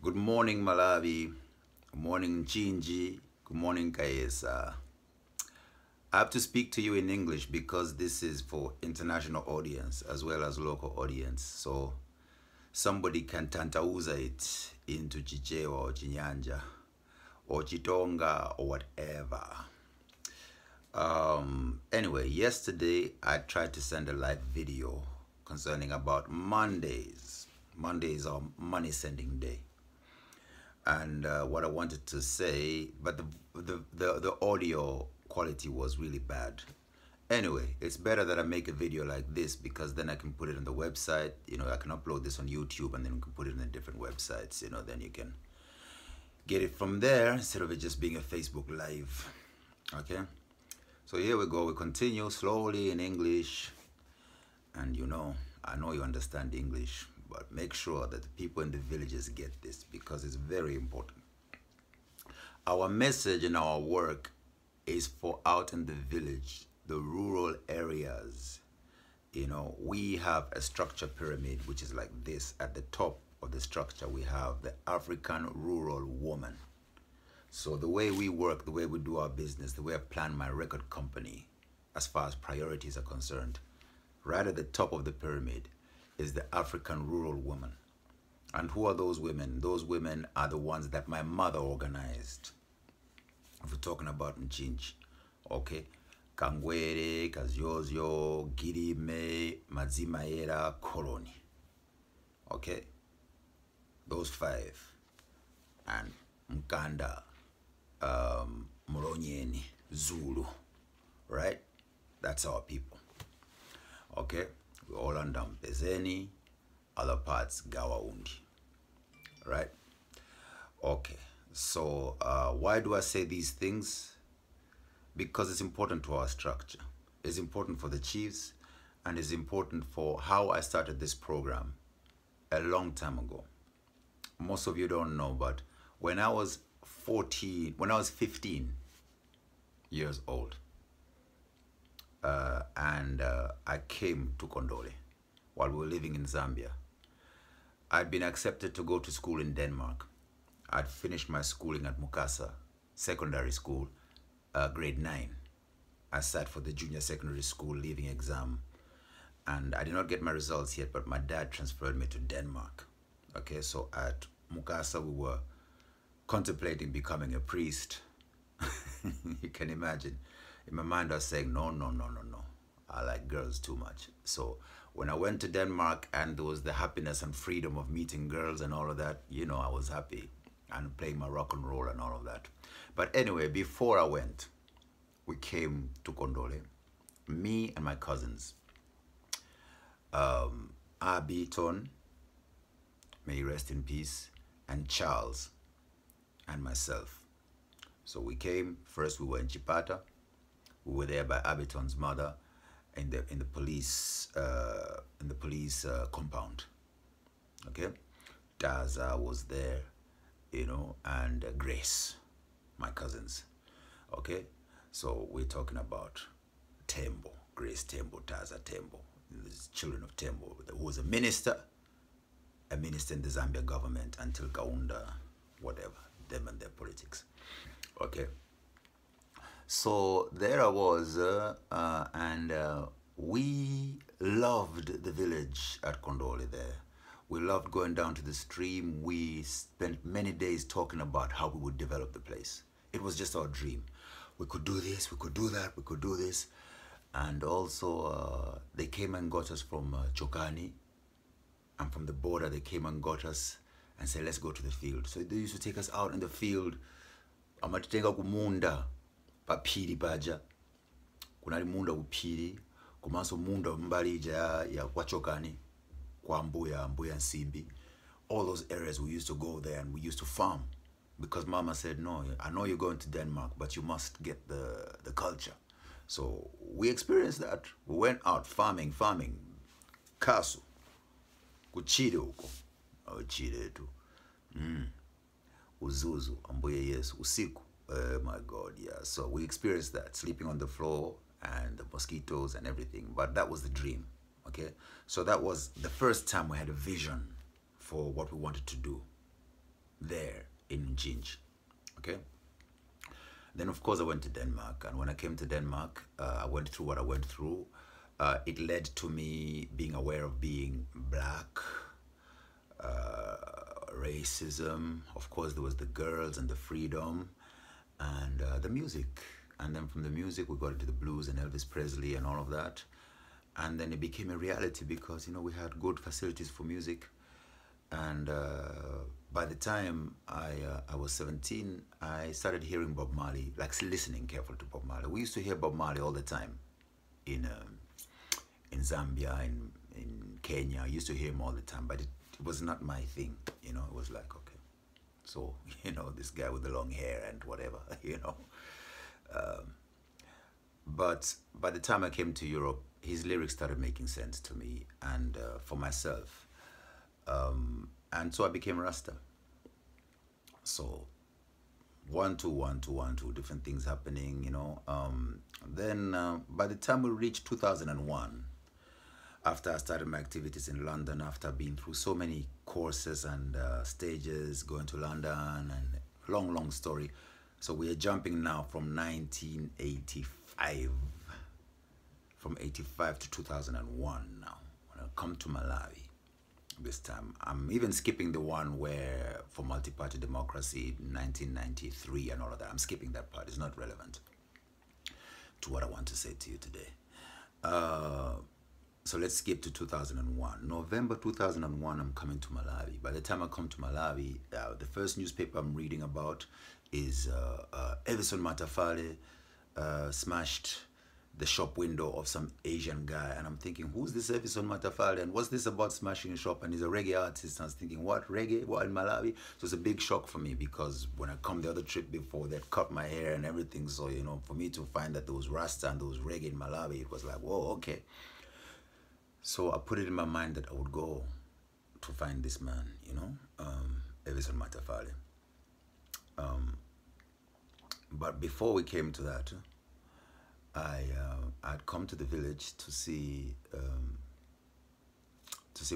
Good morning, Malawi. Good morning, Chinji. Good morning, Kaesa. I have to speak to you in English because this is for international audience as well as local audience. So somebody can tantauza it into Chichewa or Chinyanja or Chitonga or whatever. Anyway, yesterday I tried to send a live video concerning about Mondays. Mondays are money sending day. And what I wanted to say, but the audio quality was really bad. Anyway, it's better that I make a video like this because then I can put it on the website. You know, I can upload this on YouTube and then we can put it in different websites. You know, then you can get it from there instead of it just being a Facebook Live. Okay? So here we go. We continue slowly in English. And you know, I know you understand English, but make sure that the people in the villages get this because it's very important. Our message and our work is for out in the village, the rural areas. You know, we have a structure pyramid, which is like this. At the top of the structure, we have the African rural woman. So the way we work, the way we do our business, the way I plan my record company, as far as priorities are concerned, right at the top of the pyramid is the African rural woman. And who are those women? Those women are the ones that my mother organized. If we're talking about Mchinji, okay? Kangwere, Kaziozio, Girime, Mazimaera, Koroni. Okay? Those five. And Mkanda, Muronyeni, Zulu. Right? That's our people. Okay? We're all under Mpezeni, other parts Gawaundi. Right? Okay. So why do I say these things? Because it's important to our structure. It's important for the chiefs and it's important for how I started this program a long time ago. Most of you don't know, but when I was 15 years old, I came to Kondole while we were living in Zambia. I'd been accepted to go to school in Denmark. I'd finished my schooling at Mukasa Secondary School, grade 9. I sat for the junior secondary school leaving exam, and I did not get my results yet, but my dad transferred me to Denmark. Okay, so at Mukasa we were contemplating becoming a priest. You can imagine. In my mind I was saying, no. I like girls too much. So when I went to Denmark and there was the happiness and freedom of meeting girls and all of that, you know, I was happy and playing my rock and roll and all of that. But anyway, before I went, we came to Kondole, me and my cousins. Abiton, may he rest in peace, and Charles, and myself. So we came, first we were in Chipata. We were there by Abiton's mother in the police compound. Okay, Daza was there, you know, and Grace, my cousins. Okay, so we're talking about Tembo, Grace Tembo, Daza Tembo, the children of Tembo, who was a minister in the Zambia government until Kaunda, whatever, them and their politics. Okay. So there I was, and we loved the village at Kondole there. We loved going down to the stream. We spent many days talking about how we would develop the place. It was just our dream. We could do this, we could do that, we could do this. And also, they came and got us from Chokani. And from the border, they came and got us and said, let's go to the field. So they used to take us out in the field. Amatitenga kumunda. Papiri paja kunali munda upiri kumaso munda mbalija ya kwachokani kwa mbuya nsimbi. All those areas we used to go there and we used to farm because mama said, no, I know you're going to Denmark, but you must get the culture. So we experienced that. We went out farming kasu kuchire huko chire tu uzuzu ambuye Yesu usiku. Oh my God, yeah. So we experienced that, sleeping on the floor and the mosquitoes and everything. But that was the dream, okay? So that was the first time we had a vision for what we wanted to do. there in Ginge. Okay. Then of course I went to Denmark, and when I came to Denmark, I went through what I went through. It led to me being aware of being black, racism. Of course, there was the girls and the freedom, and the music. And then from the music, we got into the blues and Elvis Presley and all of that. And then it became a reality because, you know, we had good facilities for music. And by the time I was 17, I started hearing Bob Marley, like listening careful to Bob Marley. We used to hear Bob Marley all the time in Zambia, in Kenya. I used to hear him all the time, but it was not my thing. You know, it was like, okay, so, you know, this guy with the long hair and whatever, you know. But by the time I came to Europe, his lyrics started making sense to me and for myself. And so I became Rasta. So one, two, different things happening, you know. Then by the time we reached 2001, after I started my activities in London, after being through so many courses and stages, going to London, and long story. So we are jumping now from 1985, from 85 to 2001 now. When I come to Malawi this time, I'm even skipping the one where for multi-party democracy, 1993 and all of that. I'm skipping that part. It's not relevant to what I want to say to you today. So let's skip to 2001. November 2001, I'm coming to Malawi. By the time I come to Malawi, the first newspaper I'm reading about is Everson Matafale smashed the shop window of some Asian guy. And I'm thinking, who's this Everson Matafale? And what's this about smashing a shop? And he's a reggae artist. And I was thinking, what, reggae? What, in Malawi? So it's a big shock for me because when I come the other trip before, they'd cut my hair and everything. So, you know, for me to find that there was Rasta and there was reggae in Malawi, it was like, whoa, okay. So I put it in my mind that I would go to find this man, you know, Everson Matafale. But before we came to that, I'd come to the village to see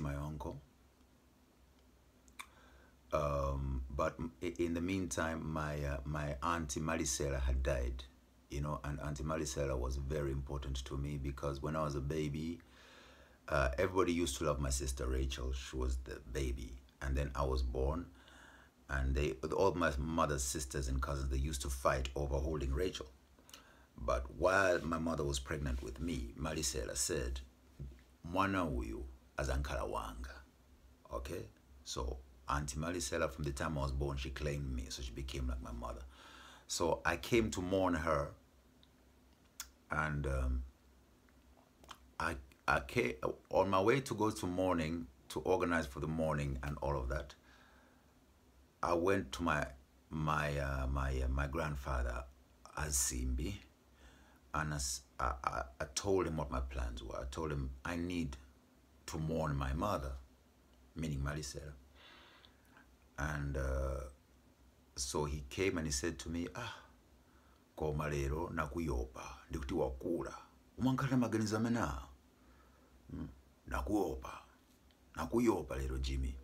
my uncle. But in the meantime, my auntie Marisela had died, you know, and Auntie Marisela was very important to me because when I was a baby, everybody used to love my sister Rachel. She was the baby, and then I was born, and all my mother's sisters and cousins, they used to fight over holding Rachel. But while my mother was pregnant with me, Marisela said, "Mwana huyu azankala wanga." Okay, so Auntie Marisela, from the time I was born, she claimed me, so she became like my mother. So I came to mourn her, and I came on my way to go to mourning, to organize for the mourning and all of that. I went to my grandfather Azimbi, and I told him what my plans were. I told him I need to mourn my mother, meaning Marisela. And so he came and he said to me, koma lero nakuyopa ndikuti wakula umankhala maganizo amena nakuyopa lero Jimmy.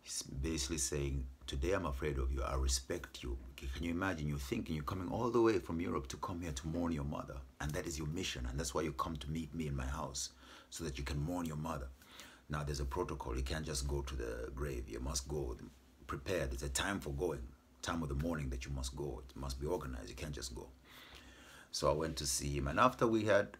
He's basically saying, today I'm afraid of you. I respect you. Can you imagine? You're thinking you're coming all the way from Europe to come here to mourn your mother. And that is your mission. And that's why you come to meet me in my house, so that you can mourn your mother. Now, there's a protocol. You can't just go to the grave. You must go prepared. There's a time for going. Time of the morning that you must go. It must be organized. You can't just go. So I went to see him. And after we had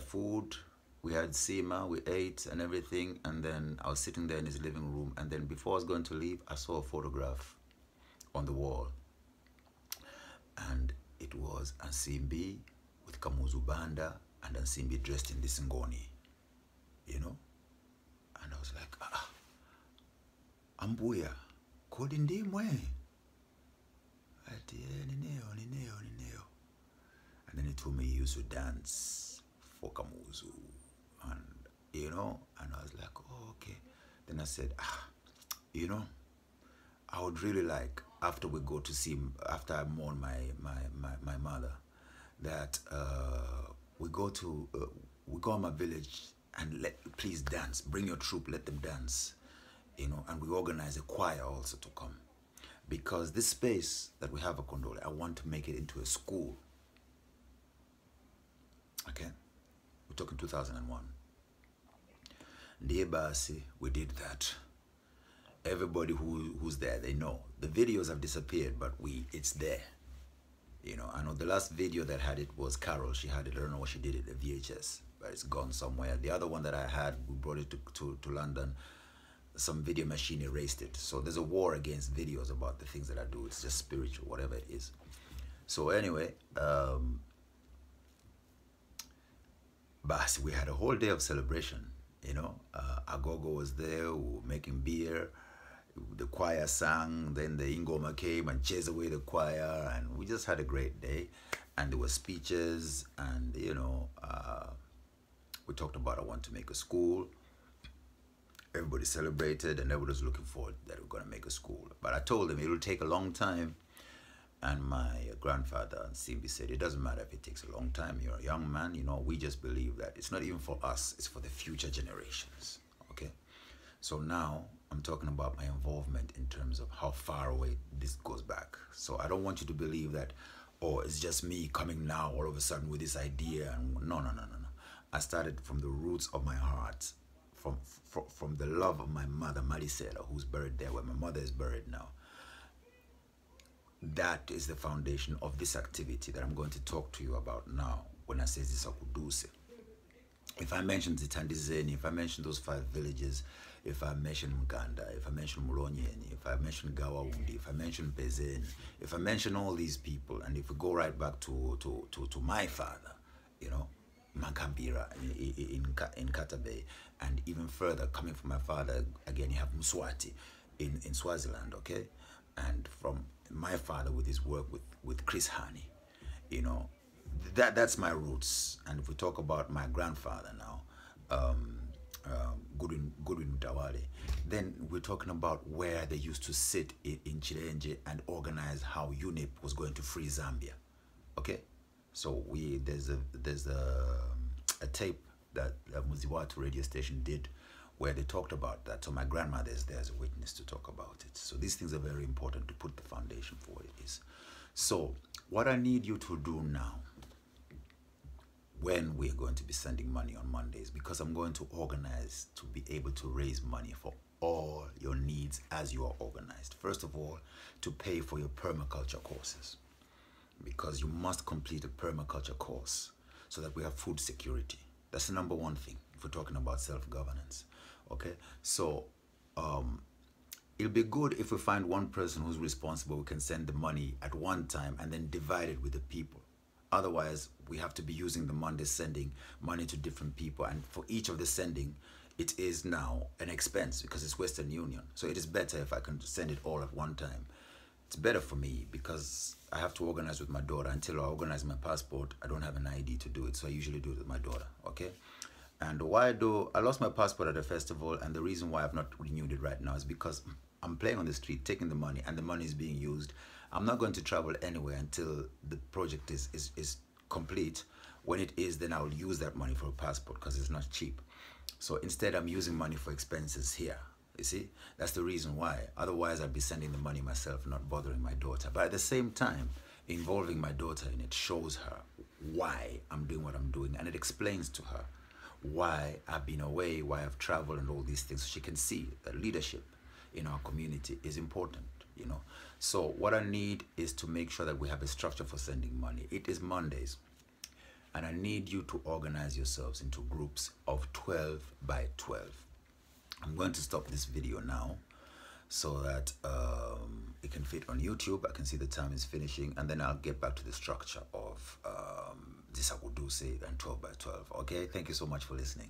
food, we had sima, we ate and everything, and then I was sitting there in his living room, and then before I was going to leave, I saw a photograph on the wall, and it was Nsimbi with Kamuzu Banda, and Nsimbi dressed in this ngoni, you know, and I was like, Ambuya, kodi ndimwe? Ati, nineo. And then he told me he used to dance for Kamuzu. And you know, and I was like, oh, okay. Then I said, you know, I would really like, after we go to see him, after I mourn my mother, that we go on my village and please dance, bring your troop, let them dance, you know, and we organize a choir also to come. Because this space that we have at Kondole, I want to make it into a school. Okay? We're talking 2001. Ndiye basi, we did that. Everybody who's there, they know. The videos have disappeared, but it's there. You know, I know the last video that had it was Carol. She had it, I don't know what she did it, a VHS, but it's gone somewhere. The other one that I had, we brought it to London. Some video machine erased it. So there's a war against videos about the things that I do. It's just spiritual, whatever it is. So anyway, we had a whole day of celebration. You know, Agogo was there, we were making beer, the choir sang, then the Ingoma came and chased away the choir, and we just had a great day. And there were speeches, and you know, we talked about I want to make a school. Everybody celebrated, and everybody was looking forward that we're going to make a school. But I told them it will take a long time. And my grandfather, Simbi, said, it doesn't matter if it takes a long time. You're a young man, you know, we just believe that it's not even for us, it's for the future generations, okay? So now I'm talking about my involvement in terms of how far away this goes back. So I don't want you to believe that, oh, it's just me coming now all of a sudden with this idea. And no. I started from the roots of my heart, from the love of my mother, Marisela, who's buried there, where my mother is buried now. That is the foundation of this activity that I'm going to talk to you about now when I say Zisakuduse. If I mention Zitandizeni, if I mention those 5 villages, if I mention Muganda, if I mention Mulonyeni, if I mention Gawaundi, if I mention Bezeni, if I mention all these people, and if we go right back to my father, you know, Makambira in Katabe, and even further, coming from my father, again, you have Mswati in Swaziland, okay? And from my father with his work with Chris Hani, you know, that's my roots. And if we talk about my grandfather now, Goodwin Mutawale, then we're talking about where they used to sit in Chilenje and organize how UNIP was going to free Zambia, okay? So there's a tape that Muziwatu radio station did where they talked about that. So my grandmother is there as a witness to talk about it. So these things are very important to put the foundation for what it is. So what I need you to do now, when we're going to be sending money on Mondays, because I'm going to organize to be able to raise money for all your needs as you are organized. First of all, to pay for your permaculture courses, because you must complete a permaculture course so that we have food security. That's the number one thing if we're talking about self-governance. Okay, so it'll be good if we find one person who's responsible who can send the money at one time and then divide it with the people. Otherwise, we have to be using the Monday sending money to different people, and for each of the sending, it is now an expense because it's Western Union. So it is better if I can send it all at one time. It's better for me because I have to organize with my daughter. Until I organize my passport, I don't have an ID to do it, so I usually do it with my daughter, okay? And why I lost my passport at a festival, and the reason why I've not renewed it right now is because I'm playing on the street, taking the money, and the money is being used. I'm not going to travel anywhere until the project is complete. When it is, then I'll use that money for a passport because it's not cheap. So instead, I'm using money for expenses here. You see, that's the reason why. Otherwise, I'd be sending the money myself, not bothering my daughter. But at the same time, involving my daughter in it shows her why I'm doing what I'm doing, and it explains to her why I've been away, why I've traveled, and all these things. So she can see that leadership in our community is important, you know. So what I need is to make sure that we have a structure for sending money. It is Mondays, and I need you to organize yourselves into groups of 12 by 12. I'm going to stop this video now so that it can fit on YouTube. I can see the time is finishing, and then I'll get back to the structure of Zisakuduse and 12 by 12. Okay, thank you so much for listening.